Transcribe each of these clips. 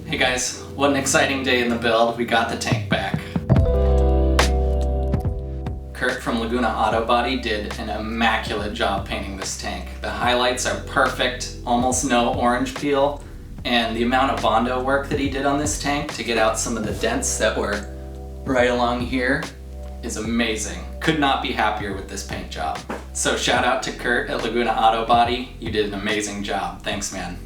Hey guys, what an exciting day in the build. We got the tank back. Kurt from Laguna Auto Body did an immaculate job painting this tank. The highlights are perfect, almost no orange peel, and the amount of Bondo work that he did on this tank to get out some of the dents that were right along here is amazing. Could not be happier with this paint job. So shout out to Kurt at Laguna Auto Body. You did an amazing job. Thanks, man.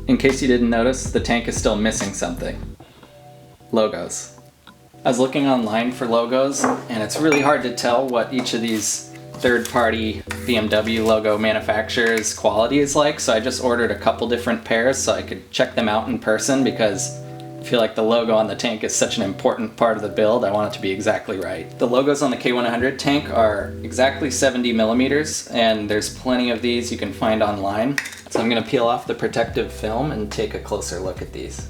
In case you didn't notice, the tank is still missing something. Logos. I was looking online for logos, and it's really hard to tell what each of these third-party BMW logo manufacturers' quality is like, so I just ordered a couple different pairs so I could check them out in person because I feel like the logo on the tank is such an important part of the build. I want it to be exactly right. The logos on the K100 tank are exactly 70 millimeters, and there's plenty of these you can find online. So I'm going to peel off the protective film and take a closer look at these.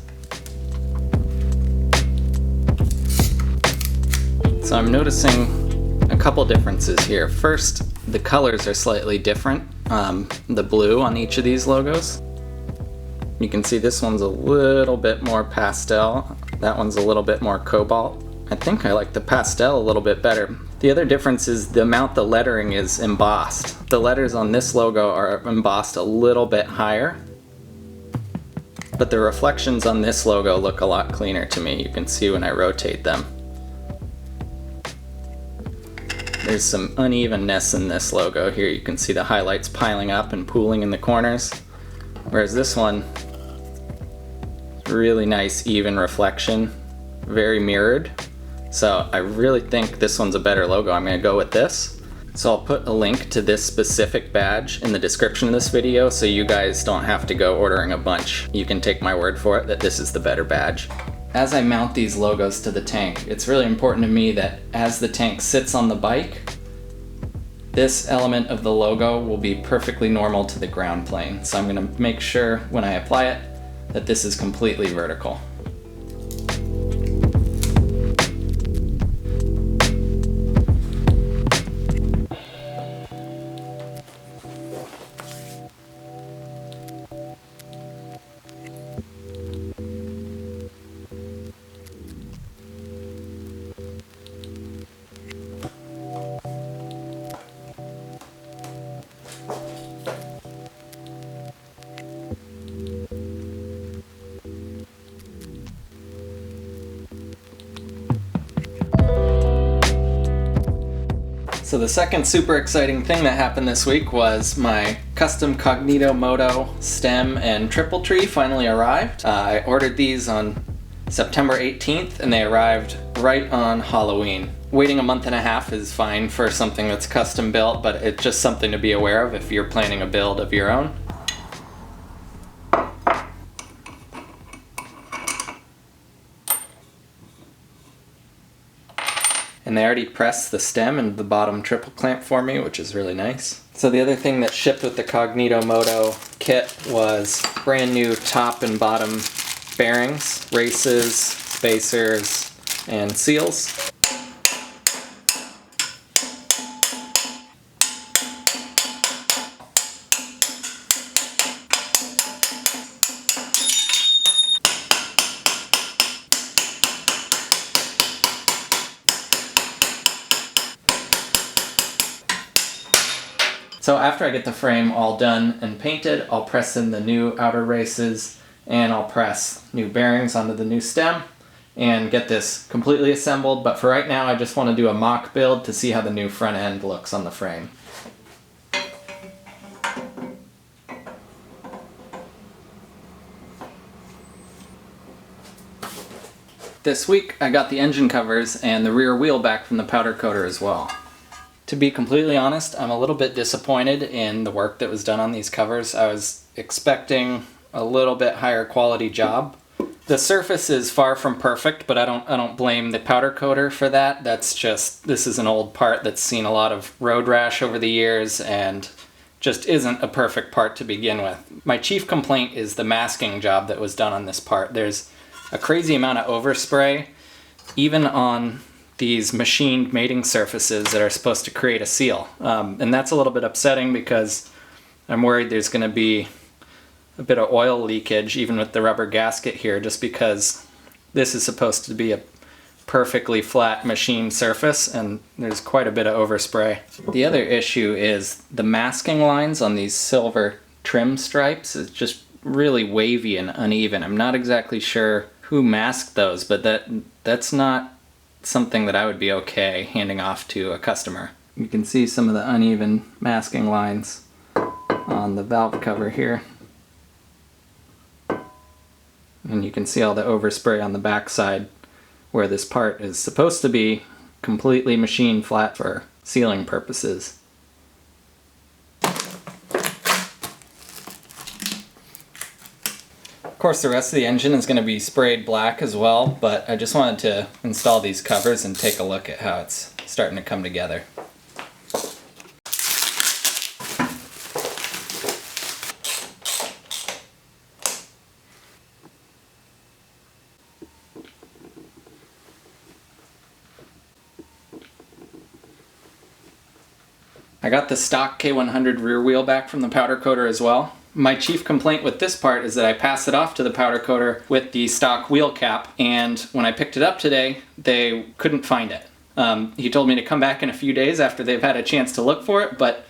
So I'm noticing a couple differences here. First, the colors are slightly different. The blue on each of these logos. You can see this one's a little bit more pastel. That one's a little bit more cobalt. I think I like the pastel a little bit better. The other difference is the amount the lettering is embossed. The letters on this logo are embossed a little bit higher, but the reflections on this logo look a lot cleaner to me. You can see when I rotate them. There's some unevenness in this logo here. You can see the highlights piling up and pooling in the corners, whereas this one, really nice even reflection, very mirrored. So I really think this one's a better logo. I'm going to go with this. So I'll put a link to this specific badge in the description of this video so you guys don't have to go ordering a bunch. You can take my word for it that this is the better badge. As I mount these logos to the tank, it's really important to me that as the tank sits on the bike, this element of the logo will be perfectly normal to the ground plane. So I'm going to make sure when I apply it that this is completely vertical. So the second super exciting thing that happened this week was my custom Cognito Moto stem and triple tree finally arrived. I ordered these on September 18th and they arrived right on Halloween. Waiting a month and a half is fine for something that's custom built, but it's just something to be aware of if you're planning a build of your own. And they already pressed the stem and the bottom triple clamp for me, which is really nice. So the other thing that shipped with the Cognito Moto kit was brand new top and bottom bearings, races, spacers, and seals. So after I get the frame all done and painted, I'll press in the new outer races and I'll press new bearings onto the new stem and get this completely assembled. But for right now, I just want to do a mock build to see how the new front end looks on the frame. This week, I got the engine covers and the rear wheel back from the powder coater as well. To be completely honest, I'm a little bit disappointed in the work that was done on these covers. I was expecting a little bit higher quality job. The surface is far from perfect, but I don't blame the powder coater for that. That's just, this is an old part that's seen a lot of road rash over the years and just isn't a perfect part to begin with. My chief complaint is the masking job that was done on this part. There's a crazy amount of overspray, even on these machined mating surfaces that are supposed to create a seal. And that's a little bit upsetting because I'm worried there's going to be a bit of oil leakage even with the rubber gasket here, just because this is supposed to be a perfectly flat machined surface and there's quite a bit of overspray. The other issue is the masking lines on these silver trim stripes is just really wavy and uneven. I'm not exactly sure who masked those, but that's not something that I would be okay handing off to a customer. You can see some of the uneven masking lines on the valve cover here. And you can see all the overspray on the backside where this part is supposed to be completely machined flat for sealing purposes. Of course, the rest of the engine is going to be sprayed black as well, but I just wanted to install these covers and take a look at how it's starting to come together. I got the stock K100 rear wheel back from the powder coater as well. My chief complaint with this part is that I passed it off to the powder coater with the stock wheel cap, and when I picked it up today, they couldn't find it. He told me to come back in a few days after they've had a chance to look for it, but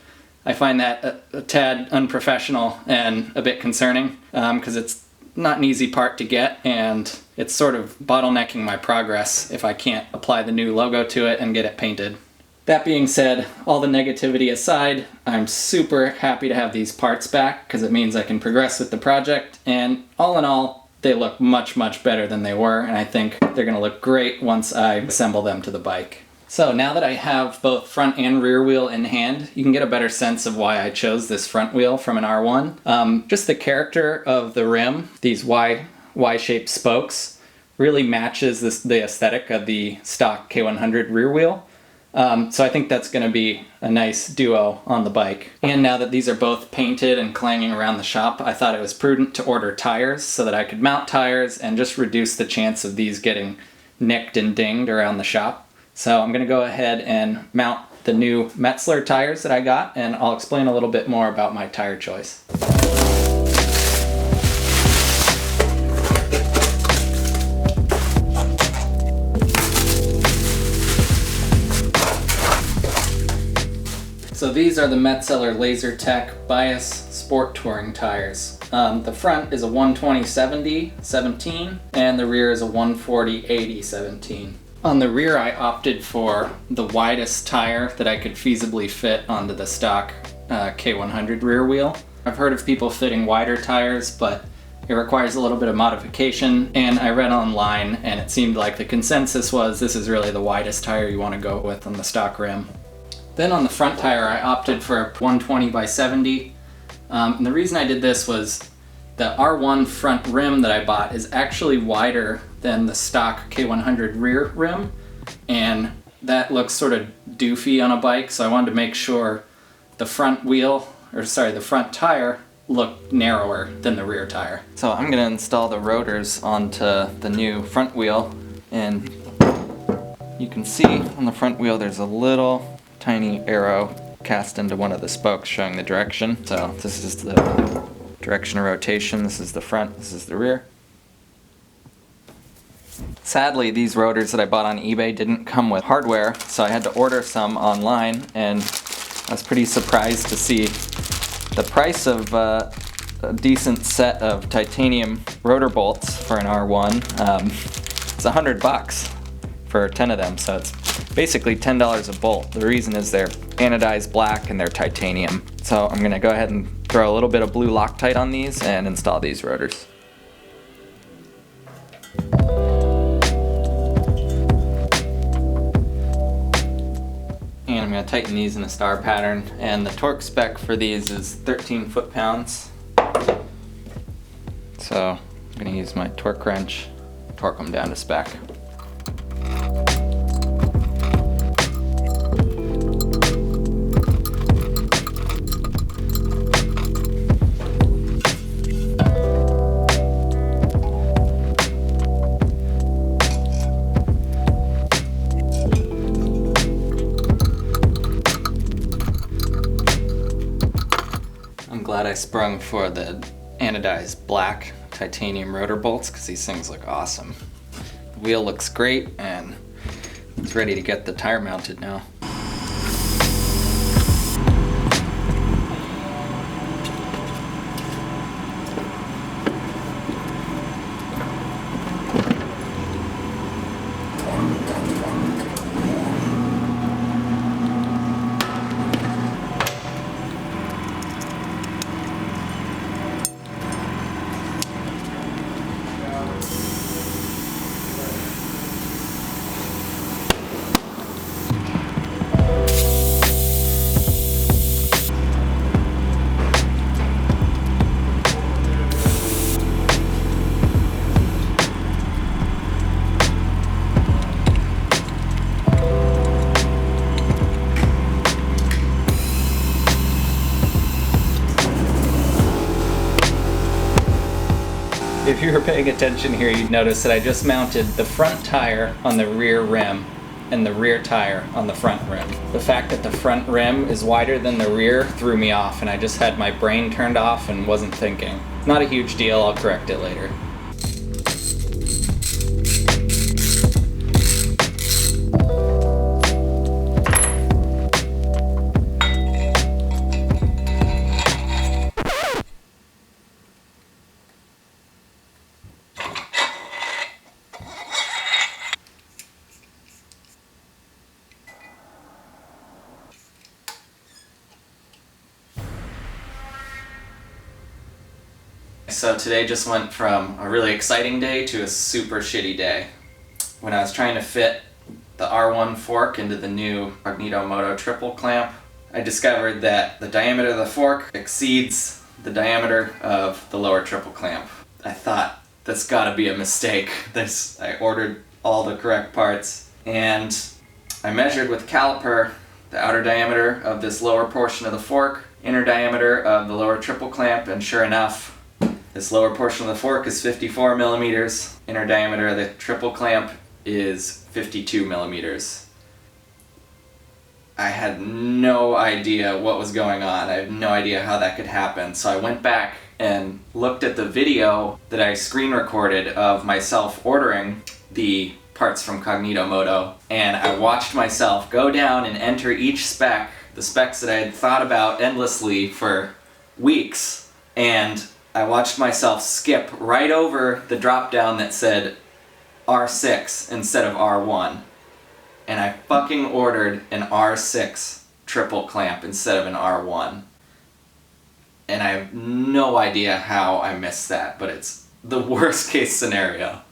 I find that a tad unprofessional and a bit concerning because it's not an easy part to get, and it's sort of bottlenecking my progress if I can't apply the new logo to it and get it painted. That being said, all the negativity aside, I'm super happy to have these parts back because it means I can progress with the project, and all in all, they look much, much better than they were, and I think they're going to look great once I assemble them to the bike. So now that I have both front and rear wheel in hand, you can get a better sense of why I chose this front wheel from an R1. Just the character of the rim, these Y-shaped spokes, really matches the aesthetic of the stock K100 rear wheel. So I think that's going to be a nice duo on the bike. And now that these are both painted and clanging around the shop, I thought it was prudent to order tires so that I could mount tires and just reduce the chance of these getting nicked and dinged around the shop. So I'm going to go ahead and mount the new Metzler tires that I got, and I'll explain a little bit more about my tire choice. So these are the Metzeler LaserTech Bias Sport Touring tires. The front is a 120/70/17 and the rear is a 140/80/17. On the rear I opted for the widest tire that I could feasibly fit onto the stock K100 rear wheel. I've heard of people fitting wider tires, but it requires a little bit of modification, and I read online and it seemed like the consensus was this is really the widest tire you want to go with on the stock rim. Then on the front tire I opted for a 120/70, and the reason I did this was the R1 front rim that I bought is actually wider than the stock K100 rear rim, and that looks sort of doofy on a bike, so I wanted to make sure the front tire looked narrower than the rear tire. So I'm going to install the rotors onto the new front wheel, and you can see on the front wheel there's a little tiny arrow cast into one of the spokes showing the direction. So this is the direction of rotation, this is the front, this is the rear. Sadly, these rotors that I bought on eBay didn't come with hardware, so I had to order some online, and I was pretty surprised to see the price of a decent set of titanium rotor bolts for an R1. It's $100 for 10 of them, so it's basically $10 a bolt. The reason is they're anodized black and they're titanium. So I'm going to go ahead and throw a little bit of blue Loctite on these and install these rotors. And I'm going to tighten these in a star pattern, and the torque spec for these is 13 foot-pounds. So I'm gonna use my torque wrench, torque them down to spec. I'm glad I sprung for the anodized black titanium rotor bolts because these things look awesome. The wheel looks great and it's ready to get the tire mounted now. If you were paying attention here, you'd notice that I just mounted the front tire on the rear rim and the rear tire on the front rim. The fact that the front rim is wider than the rear threw me off, and I just had my brain turned off and wasn't thinking. Not a huge deal, I'll correct it later. So today just went from a really exciting day to a super shitty day. When I was trying to fit the R1 fork into the new Cognito Moto triple clamp, I discovered that the diameter of the fork exceeds the diameter of the lower triple clamp. I thought, that's gotta be a mistake. I ordered all the correct parts, and I measured with caliper the outer diameter of this lower portion of the fork, inner diameter of the lower triple clamp, and sure enough, this lower portion of the fork is 54 millimeters. Inner diameter of the triple clamp is 52 millimeters. I had no idea what was going on. I had no idea how that could happen. So I went back and looked at the video that I screen recorded of myself ordering the parts from Cognito Moto, and I watched myself go down and enter each spec, the specs that I had thought about endlessly for weeks, and I watched myself skip right over the drop down that said R6 instead of R1. And I fucking ordered an R6 triple clamp instead of an R1. And I have no idea how I missed that, but it's the worst case scenario.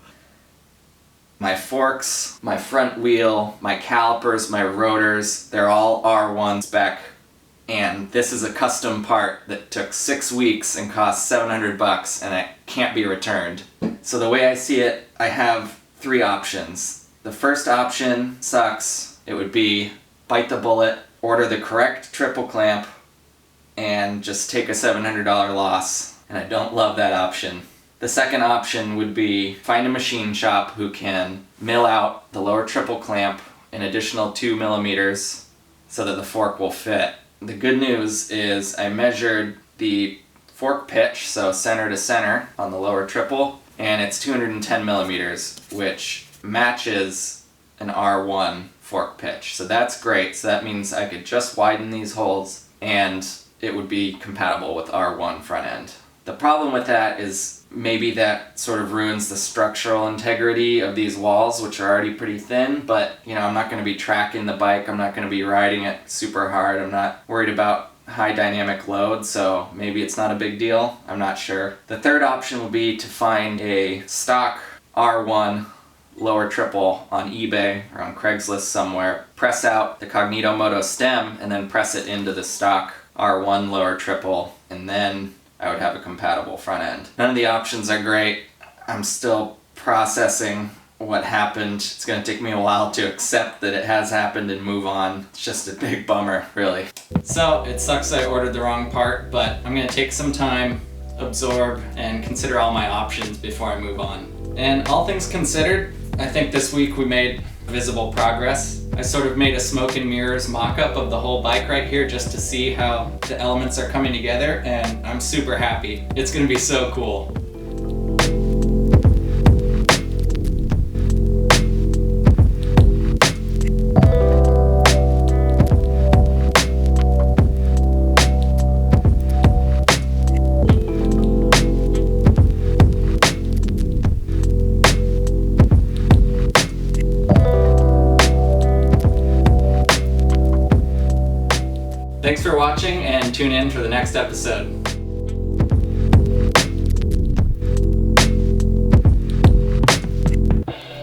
My forks, my front wheel, my calipers, my rotors, they're all R1 spec. And this is a custom part that took 6 weeks and cost $700 and it can't be returned. So the way I see it, I have 3 options. The first option sucks. It would be bite the bullet, order the correct triple clamp, and just take a $700 loss. And I don't love that option. The second option would be find a machine shop who can mill out the lower triple clamp an additional 2 millimeters so that the fork will fit. The good news is I measured the fork pitch, so center to center on the lower triple, and it's 210 millimeters, which matches an R1 fork pitch. So that's great. So that means I could just widen these holes and it would be compatible with R1 front end. The problem with that is maybe that sort of ruins the structural integrity of these walls, which are already pretty thin, but you know, I'm not going to be tracking the bike, I'm not going to be riding it super hard, I'm not worried about high dynamic load, so maybe it's not a big deal, I'm not sure. The third option would be to find a stock R1 lower triple on eBay or on Craigslist somewhere, press out the Cognito Moto stem, and then press it into the stock R1 lower triple, and then I would have a compatible front end. None of the options are great. I'm still processing what happened. It's gonna take me a while to accept that it has happened and move on. It's just a big bummer, really. So it sucks I ordered the wrong part, but I'm gonna take some time, absorb, and consider all my options before I move on. And all things considered, I think this week we made visible progress. I sort of made a smoke and mirrors mock-up of the whole bike right here just to see how the elements are coming together, and I'm super happy. It's gonna be so cool. Thanks for watching, and tune in for the next episode.